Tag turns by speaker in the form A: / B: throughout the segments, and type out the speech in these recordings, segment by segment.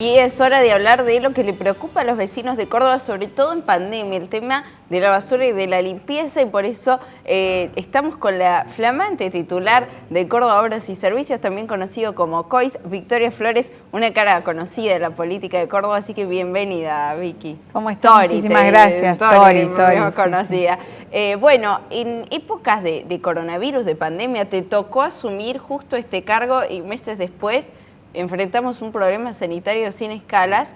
A: Y es hora de hablar de lo que le preocupa a los vecinos de Córdoba, sobre todo en pandemia, el tema de la basura y de la limpieza, y por eso estamos con la flamante titular de Córdoba Obras y Servicios, también conocido como COIS, Victoria Flores, una cara conocida de la política de Córdoba, así que bienvenida, Vicky.
B: ¿Cómo estás? Muchísimas gracias.
A: Tori, conocida. Sí. Bueno, en épocas de coronavirus, de pandemia, te tocó asumir justo este cargo y meses después enfrentamos un problema sanitario sin escalas.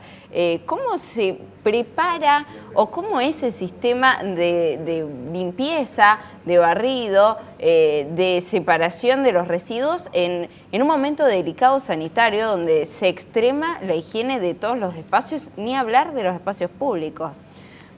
A: ¿Cómo se prepara o cómo es el sistema de limpieza, de barrido, de separación de los residuos en un momento delicado sanitario donde se extrema la higiene de todos los espacios, ni hablar de los espacios públicos?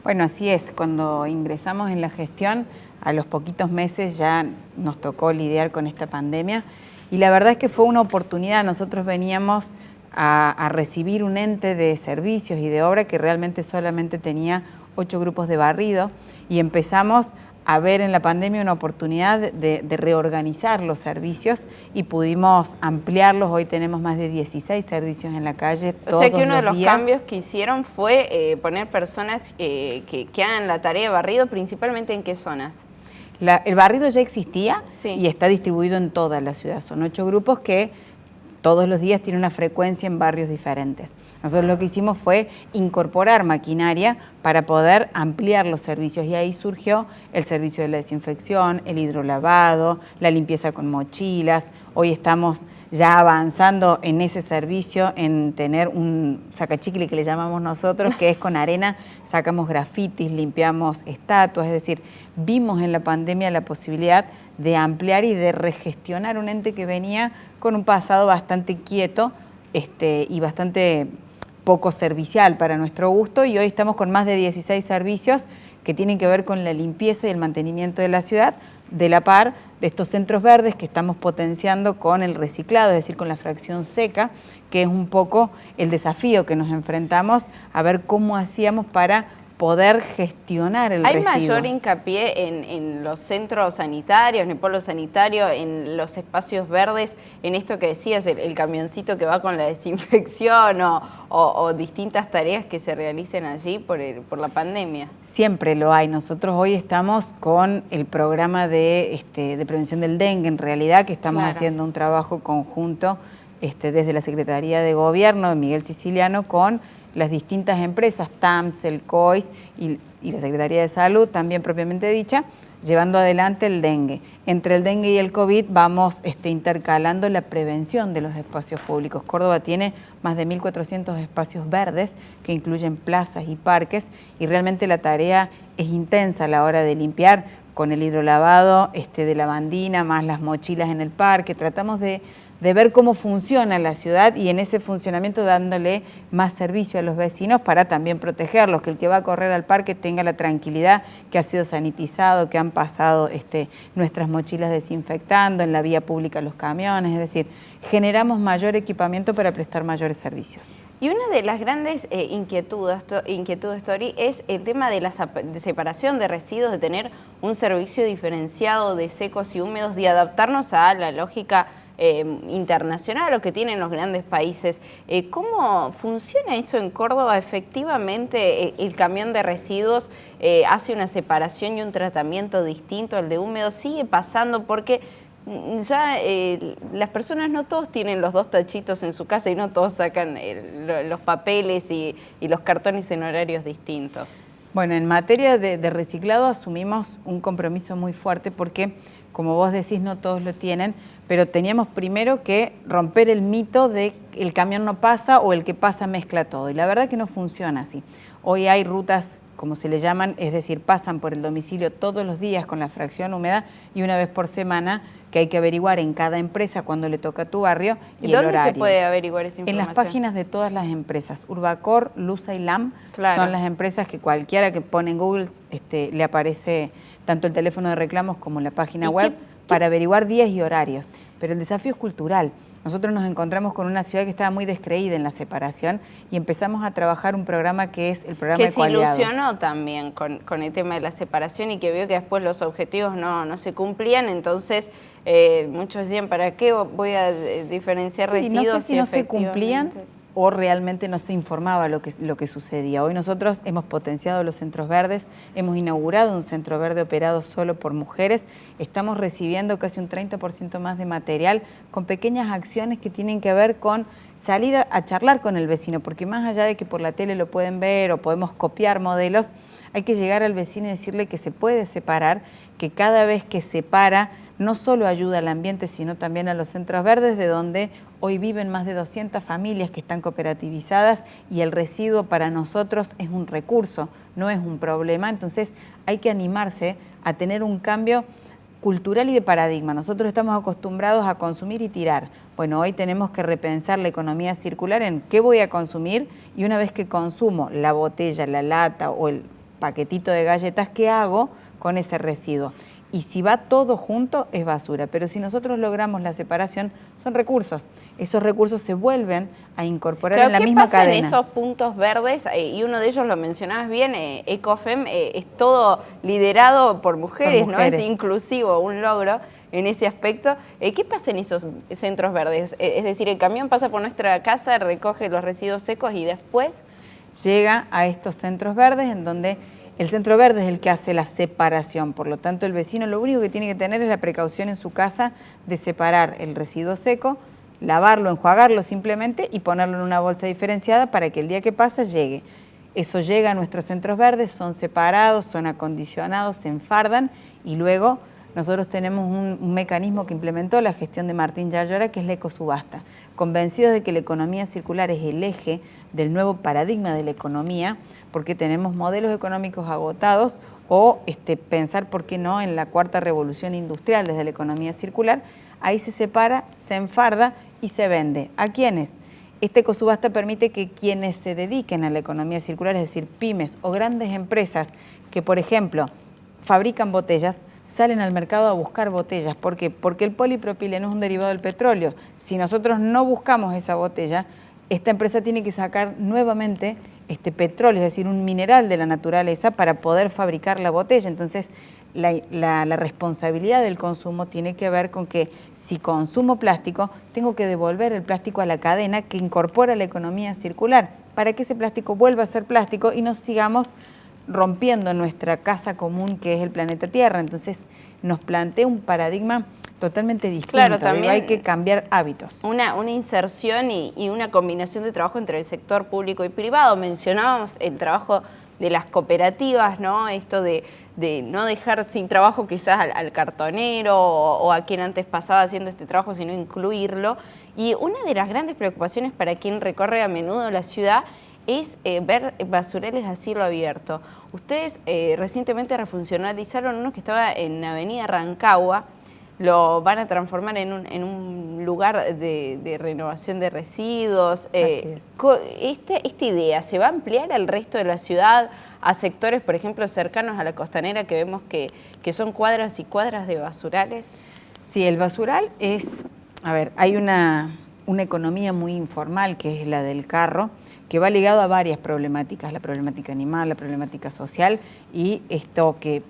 B: Bueno, así es. Cuando ingresamos en la gestión, a los poquitos meses ya nos tocó lidiar con esta pandemia. Y la verdad es que fue una oportunidad. Nosotros veníamos a recibir un ente de servicios y de obra que realmente solamente tenía 8 grupos de barrido, y empezamos a ver en la pandemia una oportunidad de reorganizar los servicios y pudimos ampliarlos. Hoy tenemos más de 16 servicios en la calle todos los días.
A: O sea que uno de los cambios que hicieron fue poner personas que hagan la tarea de barrido, principalmente ¿en qué zonas?
B: El barrido ya existía,
A: sí,
B: y está distribuido en toda la ciudad. Son 8 grupos que todos los días tienen una frecuencia en barrios diferentes. Nosotros lo que hicimos fue incorporar maquinaria para poder ampliar los servicios, y ahí surgió el servicio de la desinfección, el hidrolavado, la limpieza con mochilas. Hoy estamos ya avanzando en ese servicio, en tener un sacachicle que le llamamos nosotros, que es con arena, sacamos grafitis, limpiamos estatuas. Es decir, vimos en la pandemia la posibilidad de ampliar y de regestionar un ente que venía con un pasado bastante quieto y bastante poco servicial para nuestro gusto, y hoy estamos con más de 16 servicios que tienen que ver con la limpieza y el mantenimiento de la ciudad, de la par de estos centros verdes que estamos potenciando con el reciclado, es decir, con la fracción seca, que es un poco el desafío que nos enfrentamos, a ver cómo hacíamos para poder gestionar el residuo.
A: ¿Hay mayor hincapié en los centros sanitarios, en el polo sanitario, en los espacios verdes, en esto que decías, el camioncito que va con la desinfección o distintas tareas que se realicen allí por la pandemia? Siempre
B: lo hay. Nosotros hoy estamos con el programa de prevención del dengue, en realidad, que estamos haciendo un trabajo conjunto desde la Secretaría de Gobierno de Miguel Siciliano con las distintas empresas, TAMS, el COIS y la Secretaría de Salud, también propiamente dicha, llevando adelante el dengue. Entre el dengue y el COVID vamos intercalando la prevención de los espacios públicos. Córdoba tiene más de 1.400 espacios verdes que incluyen plazas y parques, y realmente la tarea es intensa a la hora de limpiar con el hidrolavado de lavandina, más las mochilas en el parque. Tratamos de ver cómo funciona la ciudad, y en ese funcionamiento dándole más servicio a los vecinos para también protegerlos, que el que va a correr al parque tenga la tranquilidad que ha sido sanitizado, que han pasado nuestras mochilas desinfectando, en la vía pública los camiones. Es decir, generamos mayor equipamiento para prestar mayores servicios.
A: Y una de las grandes inquietudes, Tori, es el tema de la separación de residuos, de tener un servicio diferenciado de secos y húmedos, de adaptarnos a la lógica internacional, lo que tienen los grandes países. ¿Cómo funciona eso en Córdoba? Efectivamente, el camión de residuos hace una separación y un tratamiento distinto al de húmedos. Sigue pasando porque ya las personas no todos tienen los 2 tachitos en su casa, y no todos sacan los papeles y los cartones en horarios distintos.
B: Bueno, en materia de reciclado asumimos un compromiso muy fuerte porque, como vos decís, no todos lo tienen, pero teníamos primero que romper el mito de el camión no pasa o el que pasa mezcla todo, y la verdad que no funciona así. Hoy hay rutas, como se le llaman, es decir, pasan por el domicilio todos los días con la fracción húmeda, y una vez por semana que hay que averiguar en cada empresa cuando le toca a tu barrio y el horario. ¿Y
A: dónde se puede averiguar esa información?
B: En las páginas de todas las empresas. Urbacor, Lusa y LAM son las empresas que cualquiera que pone en Google le aparece tanto el teléfono de reclamos como la página web para averiguar días y horarios. Pero el desafío es cultural. Nosotros nos encontramos con una ciudad que estaba muy descreída en la separación, y empezamos a trabajar un programa que es el programa Ecoaliados.
A: Que se ilusionó también con el tema de la separación, y que vio que después los objetivos no se cumplían. Entonces muchos decían, ¿para qué voy a diferenciar residuos?
B: No sé si no se cumplían, o realmente no se informaba lo que sucedía. Hoy nosotros hemos potenciado los centros verdes, hemos inaugurado un centro verde operado solo por mujeres, estamos recibiendo casi un 30% más de material con pequeñas acciones que tienen que ver con salir a charlar con el vecino, porque más allá de que por la tele lo pueden ver o podemos copiar modelos, hay que llegar al vecino y decirle que se puede separar, que cada vez que separa no solo ayuda al ambiente, sino también a los centros verdes, de donde hoy viven más de 200 familias que están cooperativizadas y el residuo para nosotros es un recurso, no es un problema. Entonces hay que animarse a tener un cambio cultural y de paradigma. Nosotros estamos acostumbrados a consumir y tirar. Bueno, hoy tenemos que repensar la economía circular en qué voy a consumir y una vez que consumo la botella, la lata o el paquetito de galletas, ¿qué hago con ese residuo? Y si va todo junto, es basura. Pero si nosotros logramos la separación, son recursos. Esos recursos se vuelven a incorporar en la misma cadena.
A: ¿Qué pasa en esos puntos verdes? Y uno de ellos, lo mencionabas bien, Ecofem, es todo liderado por mujeres, ¿no? Es inclusivo, un logro en ese aspecto. ¿Qué pasa en esos centros verdes? Es decir, el camión pasa por nuestra casa, recoge los residuos secos y después
B: llega a estos centros verdes en donde el centro verde es el que hace la separación, por lo tanto el vecino lo único que tiene que tener es la precaución en su casa de separar el residuo seco, lavarlo, enjuagarlo simplemente y ponerlo en una bolsa diferenciada para que el día que pasa llegue. Eso llega a nuestros centros verdes, son separados, son acondicionados, se enfardan y luego nosotros tenemos un mecanismo que implementó la gestión de Martín Yayora, que es la ecosubasta. Convencidos de que la economía circular es el eje del nuevo paradigma de la economía, porque tenemos modelos económicos agotados o pensar, ¿por qué no?, en la cuarta revolución industrial desde la economía circular. Ahí se separa, se enfarda y se vende. ¿A quiénes? Esta ecosubasta permite que quienes se dediquen a la economía circular, es decir, pymes o grandes empresas que, por ejemplo, fabrican botellas, salen al mercado a buscar botellas. ¿Por qué? Porque el polipropileno es un derivado del petróleo. Si nosotros no buscamos esa botella, esta empresa tiene que sacar nuevamente petróleo, es decir, un mineral de la naturaleza para poder fabricar la botella. Entonces, la responsabilidad del consumo tiene que ver con que si consumo plástico, tengo que devolver el plástico a la cadena que incorpora la economía circular, para que ese plástico vuelva a ser plástico y no sigamos rompiendo nuestra casa común que es el planeta Tierra. Entonces nos plantea un paradigma totalmente distinto.
A: Claro, también
B: hay que cambiar hábitos.
A: Una inserción y una combinación de trabajo entre el sector público y privado. Mencionábamos el trabajo de las cooperativas, ¿no? Esto de no dejar sin trabajo quizás al cartonero o a quien antes pasaba haciendo este trabajo, sino incluirlo. Y una de las grandes preocupaciones para quien recorre a menudo la ciudad es ver basurales a cielo abierto. Ustedes recientemente refuncionalizaron uno que estaba en Avenida Rancagua, lo van a transformar en un lugar de renovación de residuos. ¿Esta idea se va a ampliar al resto de la ciudad, a sectores, por ejemplo, cercanos a la costanera, que vemos que son cuadras y cuadras de basurales?
B: Sí, el basural es, hay una economía muy informal, que es la del carro, que va ligado a varias problemáticas, la problemática animal, la problemática social, y esto que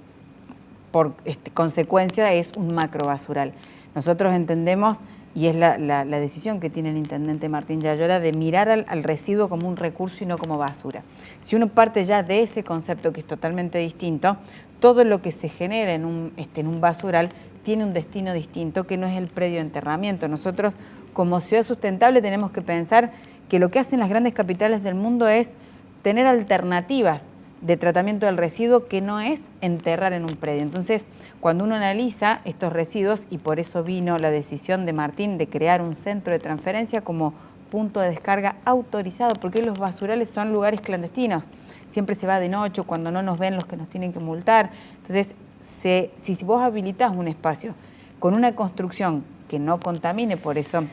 B: por consecuencia es un macrobasural. Nosotros entendemos, y es la decisión que tiene el intendente Martín Yayora, de mirar al residuo como un recurso y no como basura. Si uno parte ya de ese concepto, que es totalmente distinto, todo lo que se genera en un basural tiene un destino distinto, que no es el predio de enterramiento. Nosotros, como ciudad sustentable, tenemos que pensar que lo que hacen las grandes capitales del mundo es tener alternativas de tratamiento del residuo, que no es enterrar en un predio. Entonces, cuando uno analiza estos residuos, y por eso vino la decisión de Martín de crear un centro de transferencia como punto de descarga autorizado, porque los basurales son lugares clandestinos, siempre se va de noche, cuando no nos ven los que nos tienen que multar. Entonces, si vos habilitás un espacio con una construcción que no contamine, por eso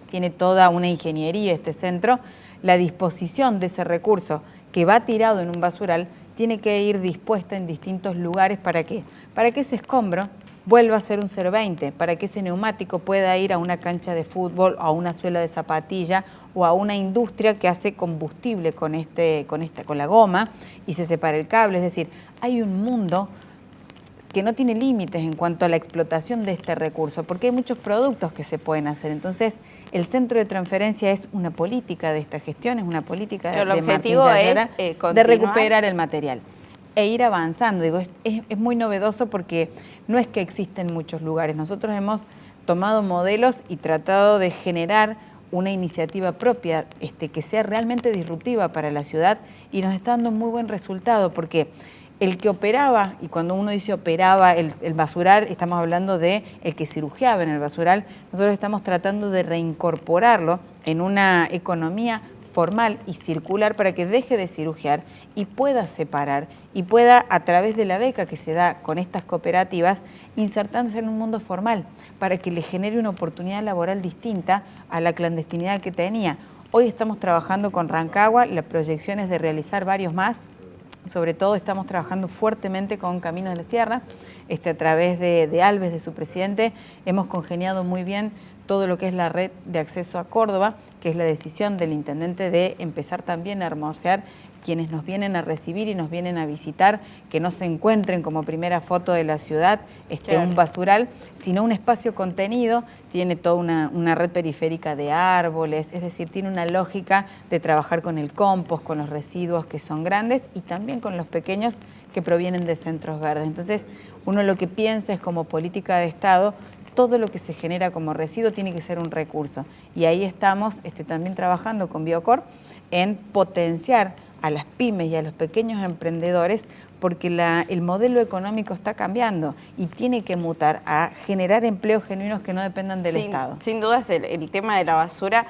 B: tiene toda una ingeniería este centro, la disposición de ese recurso que va tirado en un basural tiene que ir dispuesta en distintos lugares. ¿Para qué? Para que ese escombro vuelva a ser un 0,20, para que ese neumático pueda ir a una cancha de fútbol, a una suela de zapatilla o a una industria que hace combustible con la goma y se separa el cable. Es decir, hay un mundo que no tiene límites en cuanto a la explotación de este recurso, porque hay muchos productos que se pueden hacer. Entonces, el centro de transferencia es una política de esta gestión, es una política de Martín Yayara, de recuperar el material e ir avanzando. Digo, es muy novedoso porque no es que existen muchos lugares. Nosotros hemos tomado modelos y tratado de generar una iniciativa propia que sea realmente disruptiva para la ciudad, y nos está dando un muy buen resultado, porque el que operaba, y cuando uno dice operaba el basural, estamos hablando de el que cirugiaba en el basural. Nosotros estamos tratando de reincorporarlo en una economía formal y circular para que deje de cirugiar y pueda separar y pueda, a través de la beca que se da con estas cooperativas, insertarse en un mundo formal para que le genere una oportunidad laboral distinta a la clandestinidad que tenía. Hoy estamos trabajando con Rancagua, la proyección es de realizar varios más. Sobre todo estamos trabajando fuertemente con Caminos de la Sierra, a través de Alves, de su presidente. Hemos congeniado muy bien todo lo que es la red de acceso a Córdoba, que es la decisión del intendente de empezar también a hermosear quienes nos vienen a recibir y nos vienen a visitar, que no se encuentren como primera foto de la ciudad claro, un basural, sino un espacio contenido. Tiene toda una red periférica de árboles, es decir, tiene una lógica de trabajar con el compost, con los residuos que son grandes y también con los pequeños que provienen de centros verdes. Entonces, uno lo que piensa es, como política de Estado, todo lo que se genera como residuo tiene que ser un recurso. Y ahí estamos también trabajando con Biocor en potenciar a las pymes y a los pequeños emprendedores, porque el modelo económico está cambiando y tiene que mutar a generar empleos genuinos que no dependan del Estado.
A: Sin dudas el tema de la basura,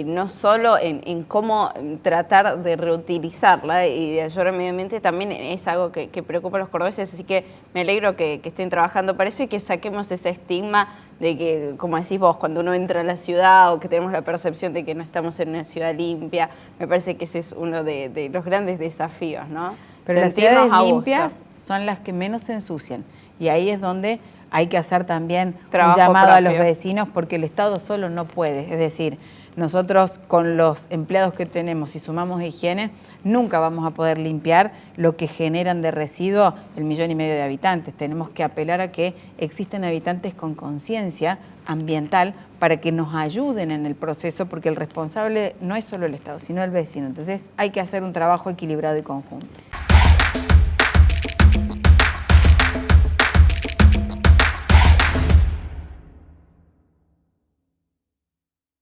A: no solo en cómo tratar de reutilizarla y de ayudar al medio ambiente, también es algo que preocupa a los cordobeses, así que me alegro que estén trabajando para eso y que saquemos ese estigma de que, como decís vos, cuando uno entra a la ciudad o que tenemos la percepción de que no estamos en una ciudad limpia. Me parece que ese es uno de los grandes desafíos, ¿no?
B: Pero las ciudades limpias son las que menos se ensucian, y ahí es donde hay que hacer también un llamado a los vecinos, porque el Estado solo no puede. Es decir, nosotros con los empleados que tenemos, si sumamos higiene, nunca vamos a poder limpiar lo que generan de residuo 1,5 millones de habitantes. Tenemos que apelar a que existen habitantes con conciencia ambiental para que nos ayuden en el proceso, porque el responsable no es solo el Estado, sino el vecino. Entonces hay que hacer un trabajo equilibrado y conjunto.